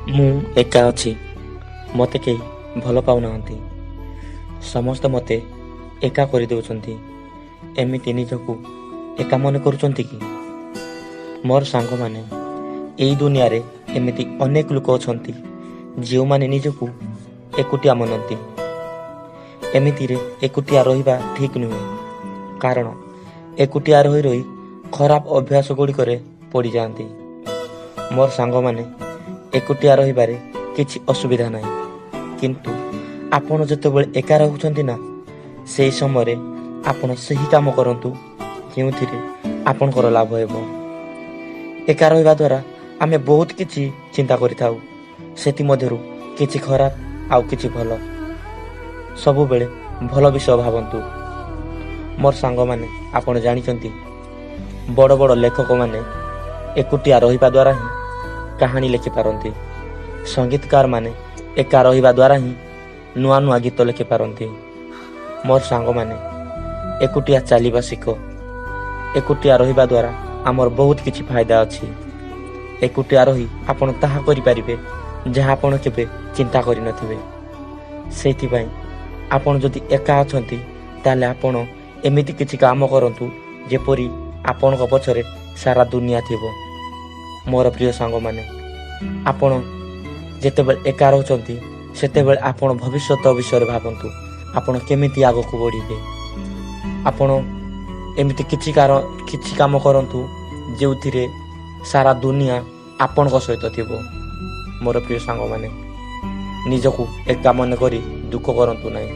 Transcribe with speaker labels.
Speaker 1: ମୁଁ ଏକା ଅଛି। ମୋତେ କେହି ଭଲ ପାଉନାହାନ୍ତି। ସମସ୍ତେ ମୋତେ ଏକା କରିଦେଉଛନ୍ତି। ଏମିତି ନିଜକୁ ଏକା ମନେ କରୁଛନ୍ତି କି? ମୋର ସାଙ୍ଗମାନେ, ଏଇ ଦୁନିଆରେ ଏମିତି ଅନେକ ଲୋକ ଅଛନ୍ତି ଯେଉଁମାନେ ନିଜକୁ ଏକୁଟିଆ ମାନନ୍ତି। ଏମିତିରେ ଏକୁଟିଆ ରହିବା ଠିକ୍ ନୁହେଁ, କାରଣ ଏକୁଟିଆ ରହି ରହି ଖରାପ ଅଭ୍ୟାସ ଗୁଡ଼ିକରେ ପଡ଼ିଯାଆନ୍ତି। ମୋର ସାଙ୍ଗମାନେ, ଏକୁଟିଆ ରହିବାରେ କିଛି ଅସୁବିଧା ନାହିଁ, କିନ୍ତୁ ଆପଣ ଯେତେବେଳେ ଏକା ରହୁଛନ୍ତି ନା, ସେହି ସମୟରେ ଆପଣ ସେହି କାମ କରନ୍ତୁ ଯେଉଁଥିରେ ଆପଣଙ୍କର ଲାଭ ହେବ। ଏକା ରହିବା ଦ୍ୱାରା ଆମେ ବହୁତ କିଛି ଚିନ୍ତା କରିଥାଉ, ସେଥିମଧ୍ୟରୁ କିଛି ଖରାପ ଆଉ କିଛି ଭଲ। ସବୁବେଳେ ଭଲ ବିଷୟ ଭାବନ୍ତୁ। ମୋର ସାଙ୍ଗମାନେ, ଆପଣ ଜାଣିଛନ୍ତି ବଡ଼ ବଡ଼ ଲେଖକମାନେ ଏକୁଟିଆ ରହିବା ଦ୍ୱାରା ହିଁ କାହାଣୀ ଲେଖିପାରନ୍ତି। ସଙ୍ଗୀତକାରମାନେ ଏକା ରହିବା ଦ୍ୱାରା ହିଁ ନୂଆ ନୂଆ ଗୀତ ଲେଖିପାରନ୍ତି। ମୋର ସାଙ୍ଗମାନେ, ଏକୁଟିଆ ଚାଲିବା ଶିଖ। ଏକୁଟିଆ ରହିବା ଦ୍ୱାରା ଆମର ବହୁତ କିଛି ଫାଇଦା ଅଛି। ଏକୁଟିଆ ରହି ଆପଣ ତାହା କରିପାରିବେ ଯାହା ଆପଣ କେବେ ଚିନ୍ତା କରିନଥିବେ। ସେଇଥିପାଇଁ ଆପଣ ଯଦି ଏକା ଅଛନ୍ତି, ତାହେଲେ ଆପଣ ଏମିତି କିଛି କାମ କରନ୍ତୁ ଯେପରି ଆପଣଙ୍କ ପଛରେ ସାରା ଦୁନିଆ ଥିବ। ମୋର ପ୍ରିୟ ସାଙ୍ଗମାନେ, ଆପଣ ଯେତେବେଳେ ଏକା ରହୁଛନ୍ତି, ସେତେବେଳେ ଆପଣ ଭବିଷ୍ୟତ ବିଷୟରେ ଭାବନ୍ତୁ। ଆପଣ କେମିତି ଆଗକୁ ବଢ଼ିବେ। ଆପଣ ଏମିତି କିଛି କାମ କରନ୍ତୁ ଯେଉଁଥିରେ ସାରା ଦୁନିଆ ଆପଣଙ୍କ ସହିତ ଥିବ। ମୋର ପ୍ରିୟ ସାଙ୍ଗମାନେ, ନିଜକୁ ଏକା ମନେ କରି ଦୁଃଖ କରନ୍ତୁ ନାହିଁ।